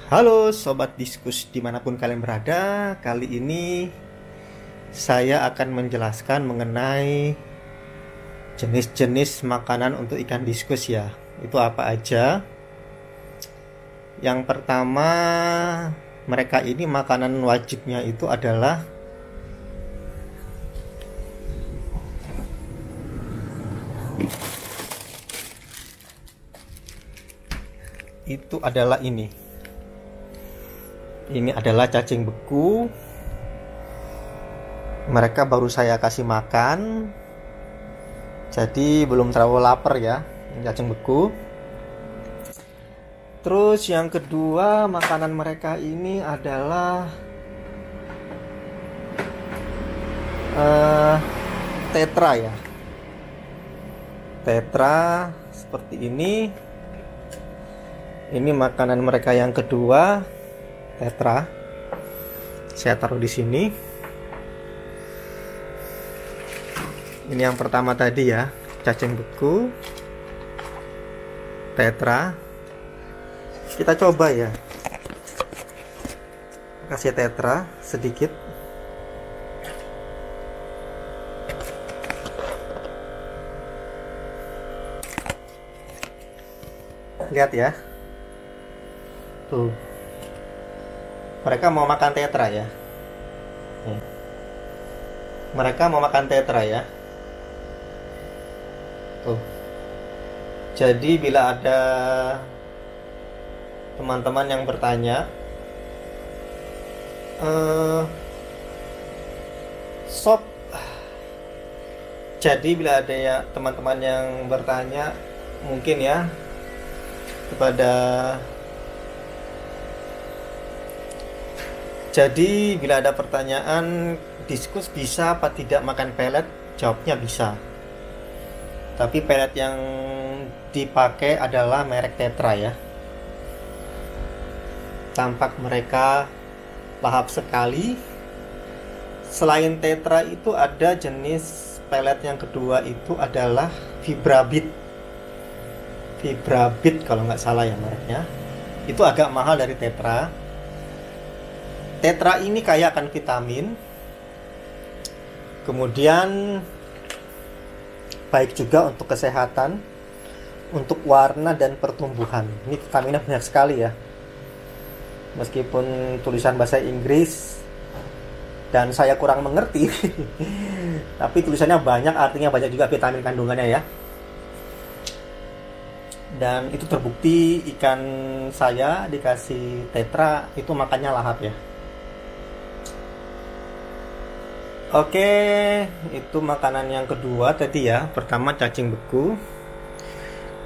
Halo Sobat Diskus dimanapun kalian berada. Kali ini saya akan menjelaskan mengenai jenis-jenis makanan untuk ikan diskus ya. Itu apa aja? Yang pertama, mereka ini makanan wajibnya itu adalah ini adalah cacing beku. Mereka baru saya kasih makan, jadi belum terlalu lapar ya. Ini cacing beku. Terus yang kedua, makanan mereka ini adalah tetra ya. Tetra seperti ini. Ini makanan mereka yang kedua. Tetra, saya taruh di sini. Ini yang pertama tadi ya, cacing beku, tetra. Kita coba ya, kasih tetra sedikit. Lihat ya, tuh. Mereka mau makan tetra ya. Mereka mau makan tetra ya. Tuh. Jadi bila ada teman-teman yang bertanya, sob. Jadi bila ada ya teman-teman yang bertanya, mungkin ya kepada Jadi bila ada pertanyaan diskus bisa apa tidak makan pelet, jawabnya bisa. Tapi pelet yang dipakai adalah merek Tetra ya. Tampak mereka lahap sekali. Selain Tetra itu ada jenis pelet yang kedua, itu adalah Vibrabit. Vibrabit kalau nggak salah ya mereknya. Itu agak mahal dari Tetra. Tetra ini kaya akan vitamin, kemudian baik juga untuk kesehatan, untuk warna dan pertumbuhan. Ini vitaminnya banyak sekali ya, meskipun tulisan bahasa Inggris dan saya kurang mengerti tapi tulisannya banyak, artinya banyak juga vitamin kandungannya ya. Dan itu terbukti ikan saya dikasih Tetra itu makannya lahap ya. Oke, itu makanan yang kedua tadi ya. Pertama cacing beku.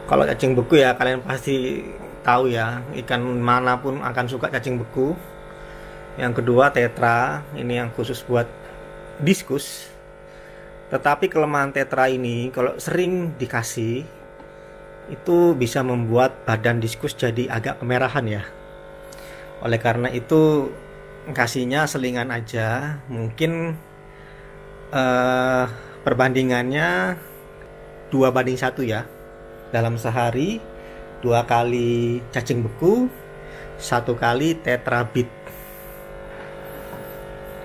Kalau cacing beku ya kalian pasti tahu ya, ikan manapun akan suka cacing beku. Yang kedua tetra, ini yang khusus buat diskus. Tetapi kelemahan tetra ini kalau sering dikasih itu bisa membuat badan diskus jadi agak kemerahan ya. Oleh karena itu kasihnya selingan aja. Mungkin perbandingannya 2:1 ya. Dalam sehari 2 kali cacing beku, 1 kali tetrabit.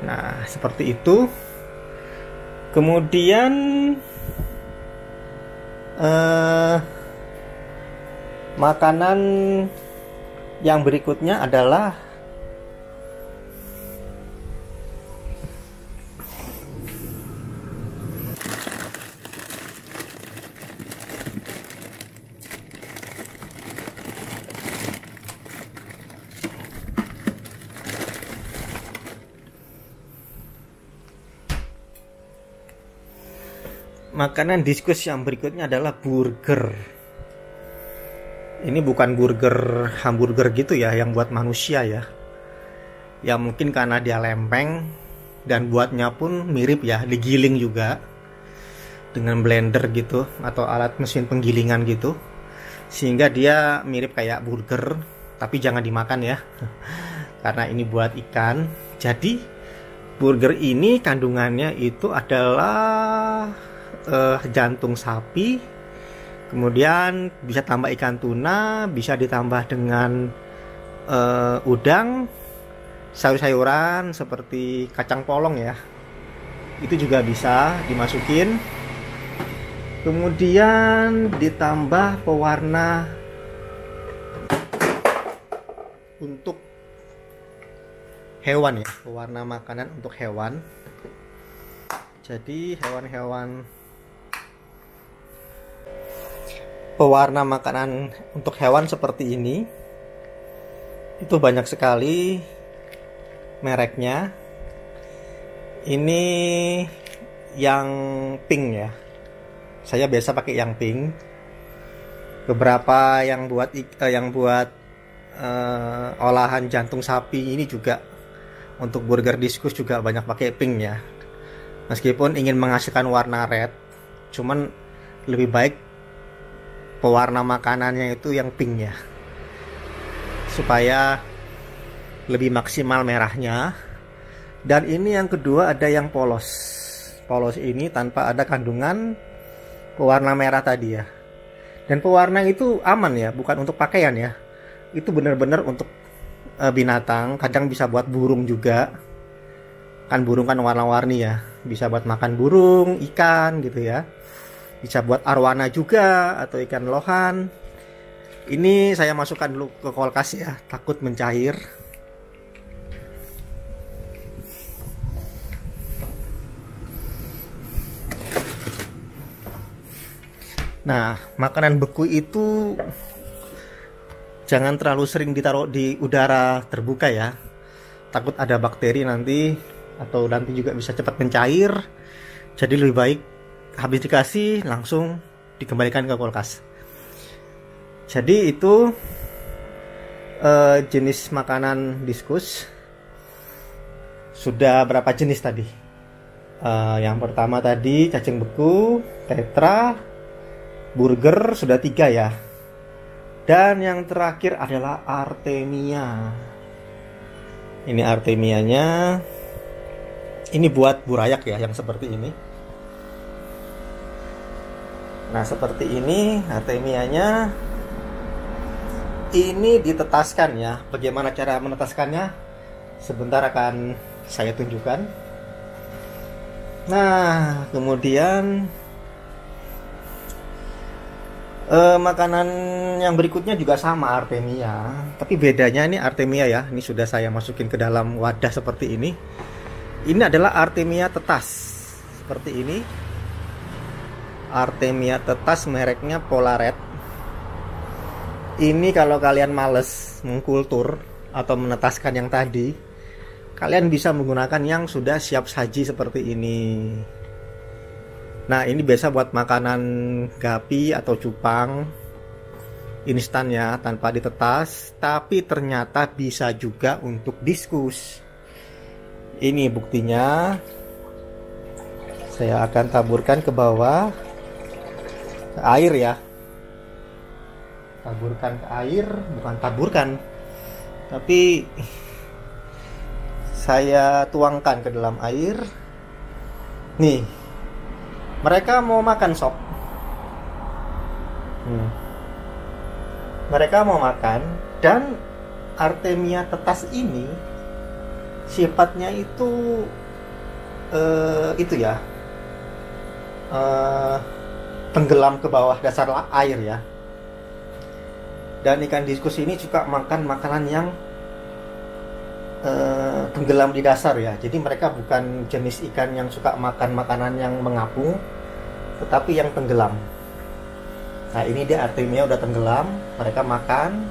Nah seperti itu. Kemudian makanan yang berikutnya adalah makanan diskus yang berikutnya adalah burger. Ini bukan burger hamburger gitu ya, yang buat manusia ya. Ya mungkin karena dia lempeng dan buatnya pun mirip ya, digiling juga dengan blender gitu atau alat mesin penggilingan gitu, sehingga dia mirip kayak burger. Tapi jangan dimakan ya, karena ini buat ikan. Jadi burger ini kandungannya itu adalah jantung sapi, kemudian bisa tambah ikan tuna, bisa ditambah dengan udang, sayur-sayuran seperti kacang polong ya, itu juga bisa dimasukin. Kemudian ditambah pewarna untuk hewan ya, pewarna makanan untuk hewan. Jadi pewarna makanan untuk hewan seperti ini itu banyak sekali mereknya. Ini yang pink ya, saya biasa pakai yang pink. Beberapa yang buat olahan jantung sapi ini juga untuk burger diskus juga banyak pakai pink ya, meskipun ingin menghasilkan warna red, cuman lebih baik pewarna makanannya itu yang pink ya, supaya lebih maksimal merahnya. Dan ini yang kedua, ada yang polos. Polos ini tanpa ada kandungan pewarna merah tadi ya. Dan pewarna itu aman ya, bukan untuk pakaian ya. Itu benar-benar untuk binatang, kadang bisa buat burung juga. Kan burung kan warna-warni ya. Bisa buat makan burung, ikan gitu ya. Bisa buat arwana juga atau ikan lohan. Ini saya masukkan dulu ke kulkas ya, takut mencair. Nah, makanan beku itu jangan terlalu sering ditaruh di udara terbuka ya. Takut ada bakteri nanti, atau nanti juga bisa cepat mencair. Jadi lebih baik habis dikasih langsung dikembalikan ke kulkas. Jadi itu jenis makanan diskus. Sudah berapa jenis tadi? Yang pertama tadi cacing beku, tetra, burger sudah 3 ya. Dan yang terakhir adalah artemia. Ini artemianya. Ini buat burayak ya, yang seperti ini. Nah, seperti ini artemianya. Ini ditetaskan ya. Bagaimana cara menetaskannya? Sebentar akan saya tunjukkan. Nah, kemudian makanan yang berikutnya juga sama artemia, tapi bedanya ini artemia ya. Ini sudah saya masukin ke dalam wadah seperti ini. Ini adalah artemia tetas seperti ini. Artemia tetas mereknya Polaret. Ini kalau kalian males mengkultur atau menetaskan yang tadi, kalian bisa menggunakan yang sudah siap saji seperti ini. Nah, ini biasa buat makanan gapi atau cupang instan ya, tanpa ditetas. Tapi ternyata bisa juga untuk diskus. Ini buktinya. Saya akan taburkan ke bawah, ke air ya. Taburkan ke air, bukan taburkan, tapi saya tuangkan ke dalam air. Nih, mereka mau makan sop. Mereka mau makan. Dan artemia tetas ini sifatnya itu ya, tenggelam ke bawah dasar air ya. Dan ikan diskus ini juga makan makanan yang tenggelam di dasar ya. Jadi mereka bukan jenis ikan yang suka makan makanan yang mengapung, tetapi yang tenggelam. Nah, ini dia artemia udah tenggelam, mereka makan.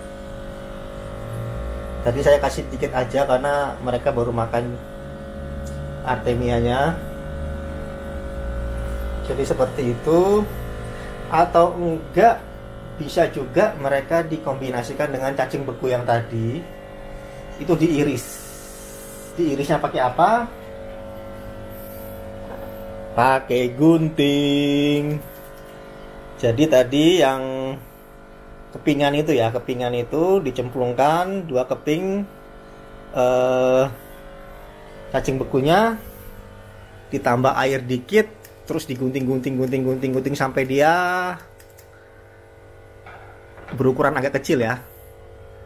Tadi saya kasih dikit aja karena mereka baru makan artemianya. Jadi seperti itu. Atau enggak, bisa juga mereka dikombinasikan dengan cacing beku yang tadi. Itu diiris. Diirisnya pakai apa? Pakai gunting. Jadi tadi yang kepingan itu ya, kepingan itu dicemplungkan 2 keping cacing bekunya, ditambah air dikit, terus digunting sampai dia berukuran agak kecil ya.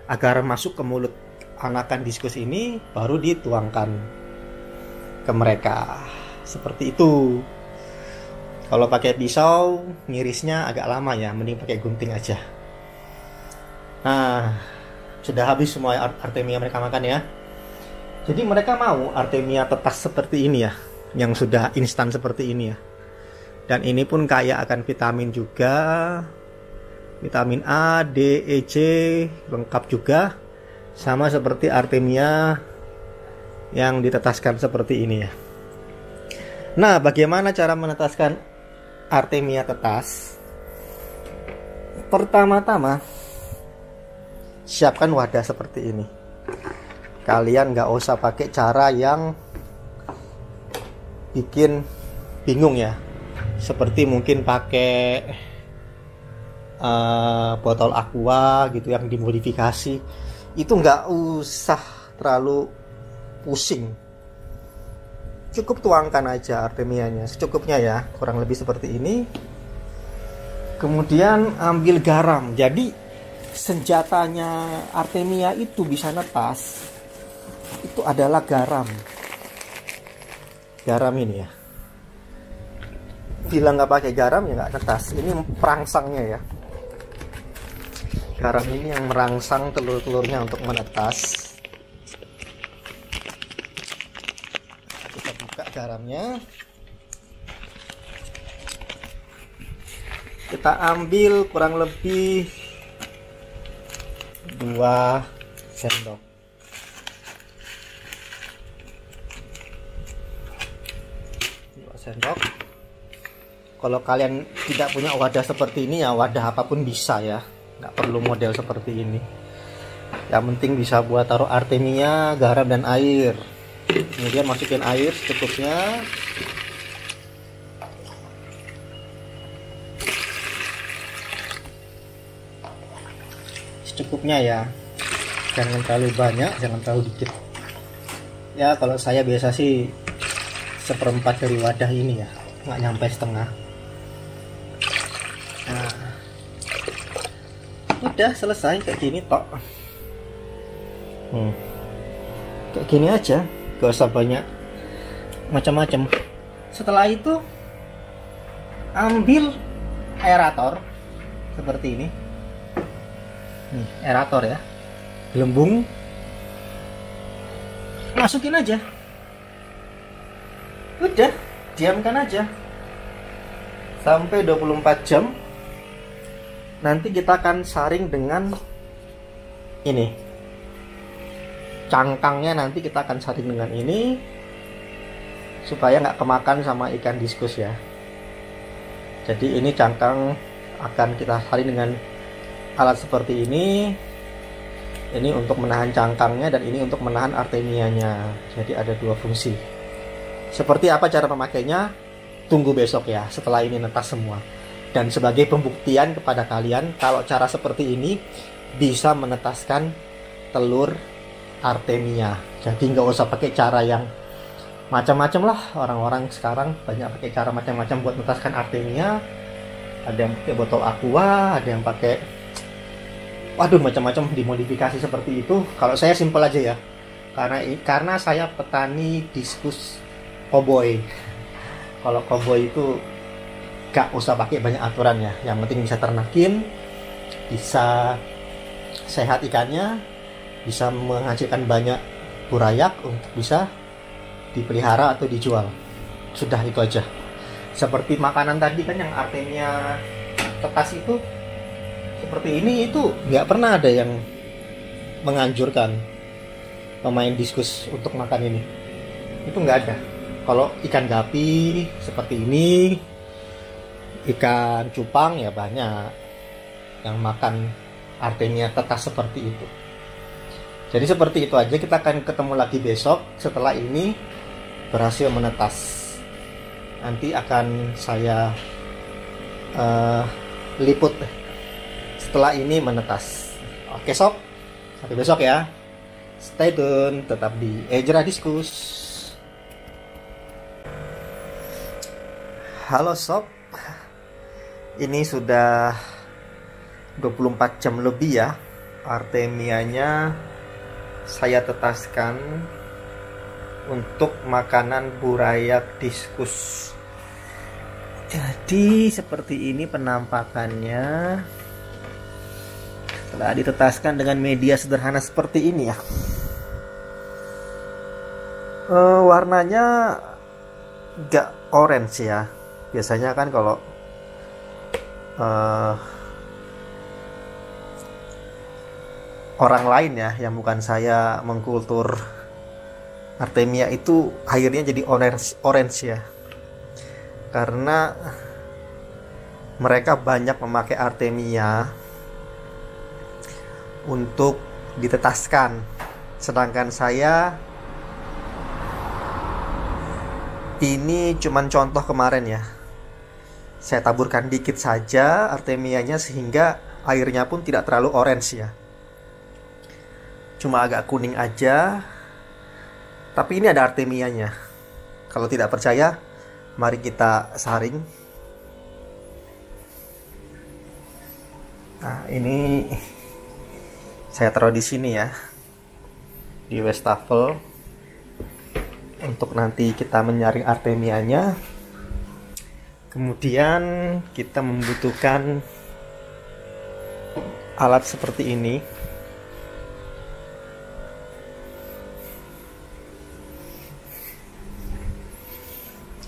agar masuk ke mulut anakan diskus ini, baru dituangkan ke mereka. Seperti itu. Kalau pakai pisau ngirisnya agak lama ya, mending pakai gunting aja. Nah, sudah habis semua artemia mereka makan ya. Jadi mereka mau artemia tetas seperti ini ya, yang sudah instan seperti ini ya. Dan ini pun kaya akan vitamin juga, vitamin A, D, E, C, lengkap juga. Sama seperti artemia yang ditetaskan seperti ini ya. Nah, bagaimana cara menetaskan artemia tetas? Pertama-tama, siapkan wadah seperti ini. Kalian nggak usah pakai cara yang bikin bingung ya, seperti mungkin pakai botol aqua gitu yang dimodifikasi. Itu nggak usah terlalu pusing, cukup tuangkan aja artemianya secukupnya ya, kurang lebih seperti ini. Kemudian ambil garam. Jadi senjatanya artemia itu bisa netas itu adalah garam. Garam ini ya, bila nggak pakai garam ya nggak netas. Ini perangsangnya ya, garam ini yang merangsang telur-telurnya untuk menetas. Kita buka garamnya, kita ambil kurang lebih 2 sendok. Kalau kalian tidak punya wadah seperti ini ya, wadah apapun bisa ya, nggak perlu model seperti ini. Yang penting bisa buat taruh artemia, garam dan air. Kemudian masukin air secukupnya. Secukupnya ya, jangan terlalu banyak, jangan terlalu dikit ya. Kalau saya biasa sih 1/4 dari wadah ini ya, nggak nyampe setengah. Nah, udah selesai kayak gini tok. Kayak gini aja, gak usah banyak macam-macam. Setelah itu ambil aerator seperti ini. Nih, aerator ya, gelembung, masukin aja. Udah, diamkan aja sampai 24 jam. Nanti kita akan saring dengan ini, cangkangnya nanti kita akan saring dengan ini supaya nggak kemakan sama ikan diskus ya. Jadi ini cangkang akan kita saring dengan alat seperti ini. Ini untuk menahan cangkangnya dan ini untuk menahan artemianya. Jadi ada 2 fungsi. Seperti apa cara memakainya? Tunggu besok ya, setelah ini netas semua. Dan sebagai pembuktian kepada kalian, kalau cara seperti ini bisa menetaskan telur artemia. Jadi nggak usah pakai cara yang macam-macam lah. Orang-orang sekarang banyak pakai cara macam-macam buat menetaskan artemia. Ada yang pakai botol aqua, ada yang pakai, waduh, macam-macam dimodifikasi seperti itu. Kalau saya simpel aja ya, karena saya petani diskus koboi. Kalau koboi itu gak usah pakai banyak aturan ya, yang penting bisa ternakin, bisa sehat ikannya, bisa menghasilkan banyak burayak untuk bisa dipelihara atau dijual. Sudah itu aja. Seperti makanan tadi kan yang artemia tetas itu seperti ini, itu nggak pernah ada yang menganjurkan pemain diskus untuk makan ini. Itu nggak ada. Kalau ikan gapi seperti ini, ikan cupang ya banyak yang makan artemia tetas seperti itu. Jadi seperti itu aja. Kita akan ketemu lagi besok setelah ini berhasil menetas. Nanti akan saya liput setelah ini menetas. Oke sob, sampai besok ya. Stay tune, tetap di Ejra Diskus. Halo sob, ini sudah 24 jam lebih ya artemianya saya tetaskan untuk makanan burayak diskus. Jadi seperti ini penampakannya setelah ditetaskan dengan media sederhana seperti ini ya. Warnanya nggak orange ya. Biasanya kan kalau orang lain ya yang bukan saya mengkultur artemia itu akhirnya jadi orange ya, karena mereka banyak memakai artemia untuk ditetaskan, sedangkan saya ini cuman contoh kemarin ya, saya taburkan dikit saja artemianya sehingga airnya pun tidak terlalu orange ya, cuma agak kuning aja, tapi ini ada artemianya. Kalau tidak percaya, mari kita saring. Nah, ini saya taruh di sini ya, di wastafel, untuk nanti kita menyaring artemianya. Kemudian kita membutuhkan alat seperti ini.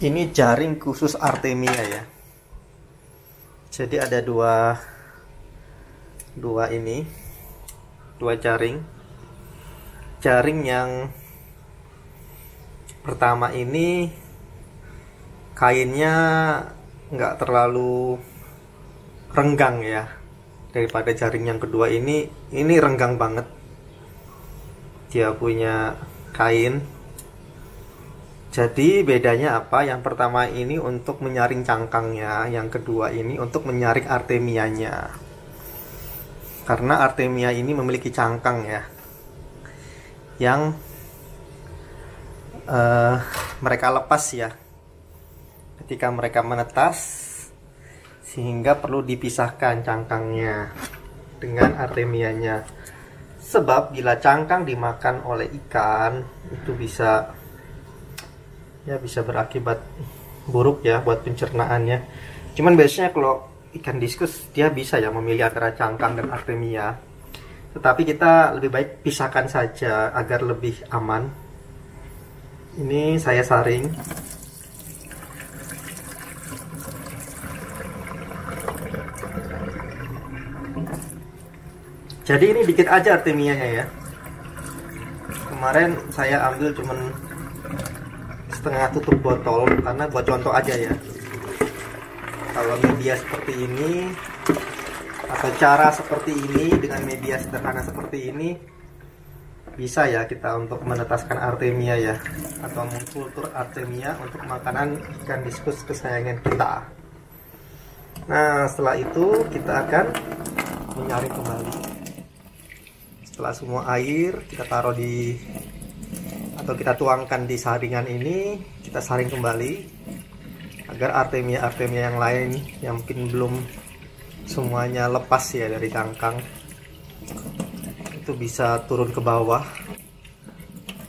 Ini jaring khusus artemia ya. Jadi ada dua jaring. Jaring yang pertama ini kainnya nggak terlalu renggang ya, daripada jaring yang kedua ini renggang banget. Dia punya kain. Jadi bedanya apa? Yang pertama ini untuk menyaring cangkangnya, yang kedua ini untuk menyaring artemianya. Karena artemia ini memiliki cangkang ya, yang mereka lepas ya ketika mereka menetas, sehingga perlu dipisahkan cangkangnya dengan artemianya. Sebab bila cangkang dimakan oleh ikan itu bisa berakibat buruk ya buat pencernaannya. Cuman biasanya kalau ikan diskus dia bisa ya memilih antara cangkang dan artemia, tetapi kita lebih baik pisahkan saja agar lebih aman. Ini saya saring. Jadi ini dikit aja artemianya ya. Kemarin saya ambil cuman setengah tutup botol karena buat contoh aja ya. Kalau media seperti ini atau cara seperti ini dengan media sederhana seperti ini, bisa ya kita untuk menetaskan artemia ya, atau mengkultur artemia untuk makanan ikan diskus kesayangan kita. Nah, setelah itu kita akan menyaring kembali. Setelah semua air kita taruh atau kita tuangkan di saringan ini, kita saring kembali agar artemia yang lain yang mungkin belum semuanya lepas ya dari cangkang itu bisa turun ke bawah,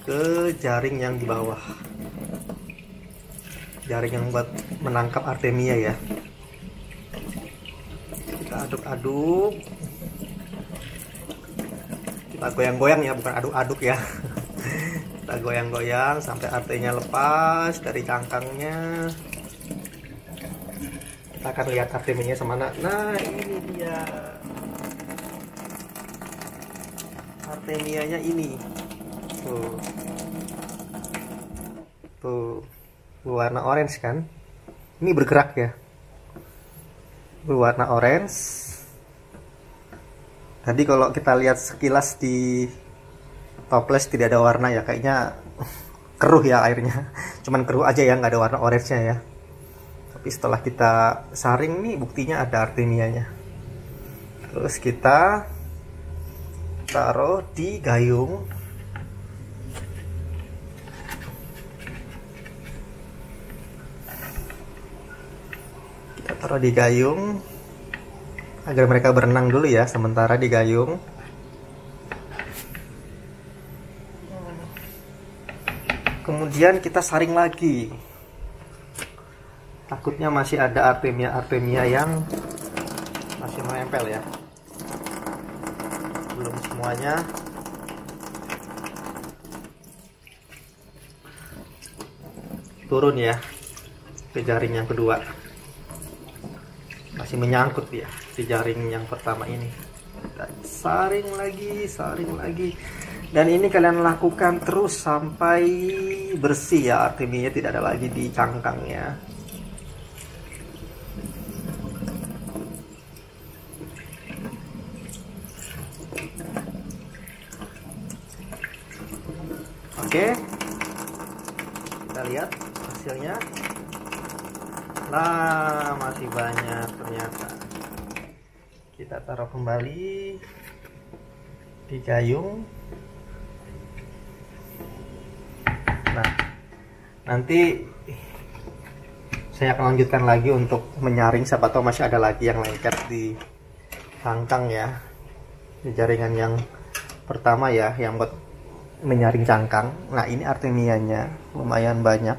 ke jaring yang di bawah, jaring yang buat menangkap artemia ya. Kita aduk-aduk, kita goyang-goyang ya, bukan aduk-aduk ya. Kita goyang-goyang sampai artenya lepas dari cangkangnya. Kita akan lihat artemianya semana. Nah, ini dia artemianya ini. Tuh berwarna orange kan? Ini bergerak ya, berwarna orange. Tadi kalau kita lihat sekilas di toples tidak ada warna ya, kayaknya keruh ya airnya, cuman keruh aja ya, nggak ada warna orange-nya ya. Tapi setelah kita saring nih, buktinya ada artemianya. Terus kita taruh di gayung. Kita taruh di gayung agar mereka berenang dulu ya sementara di gayung. Kemudian kita saring lagi. Takutnya masih ada artemia yang masih menempel ya. Belum semuanya. Turun ya ke jaring yang kedua. Masih menyangkut ya di jaring yang pertama ini. Dan saring lagi. Dan ini kalian lakukan terus sampai bersih ya, artemia tidak ada lagi di cangkangnya. Oke, kita lihat hasilnya. Lah, masih banyak ternyata. Kita taruh kembali di gayung. Nah, nanti saya akan lanjutkan lagi untuk menyaring, siapa tahu masih ada lagi yang lengket di cangkang ya, di jaringan yang pertama ya, yang buat menyaring cangkang. Nah, ini artemianya lumayan banyak.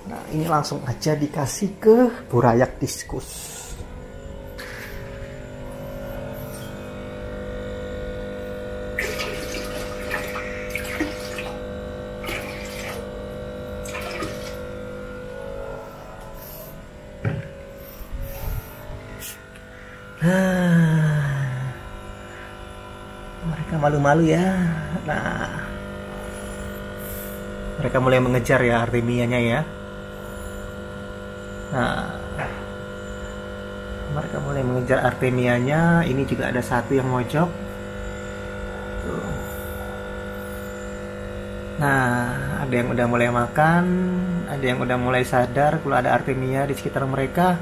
Nah, ini langsung aja dikasih ke burayak diskus. Mereka malu-malu ya. Nah, mereka mulai mengejar ya artemianya ya. Nah, mereka mulai mengejar artemianya. Ini juga ada satu yang mojok. Tuh. Nah, ada yang udah mulai makan, ada yang udah mulai sadar kalau ada artemia di sekitar mereka.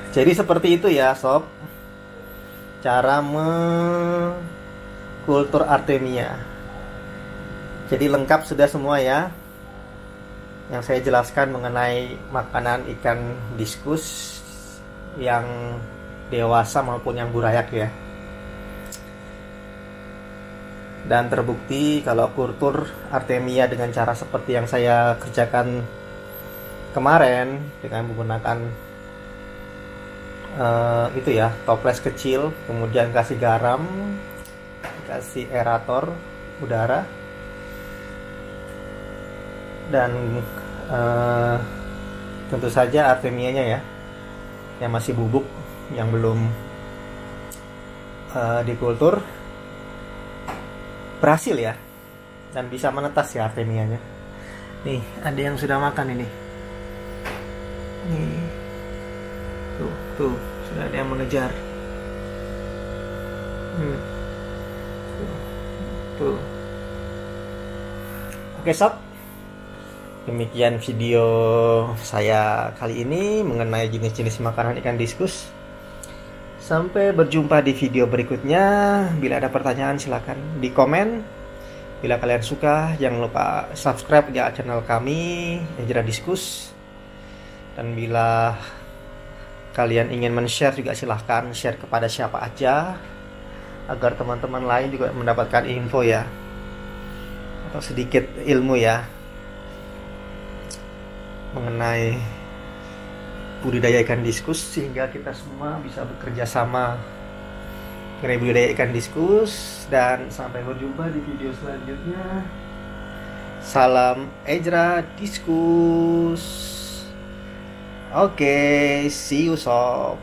Jadi seperti itu ya sob, cara mengkultur artemia. Jadi lengkap sudah semua ya yang saya jelaskan mengenai makanan ikan diskus yang dewasa maupun yang burayak ya. Dan terbukti kalau kultur artemia dengan cara seperti yang saya kerjakan kemarin dengan menggunakan itu ya, toples kecil, kemudian kasih garam, kasih aerator udara, dan tentu saja artemianya ya yang masih bubuk, yang belum dikultur, berhasil ya, dan bisa menetas ya artemianya. Nih, ada yang sudah makan ini. Nih. Tuh, sudah ada yang mengejar. Tuh. Oke sob, demikian video saya kali ini mengenai jenis-jenis makanan ikan diskus. Sampai berjumpa di video berikutnya. Bila ada pertanyaan silakan di komen. Bila kalian suka, jangan lupa subscribe di channel kami Ejra Diskus. Dan bila kalian ingin men-share juga silahkan share kepada siapa aja, agar teman-teman lain juga mendapatkan info ya, atau sedikit ilmu ya mengenai budidaya ikan diskus, sehingga kita semua bisa bekerja sama mengenai budidaya ikan diskus. Dan sampai berjumpa di video selanjutnya. Salam Ejra Diskus. Oke, see you sob.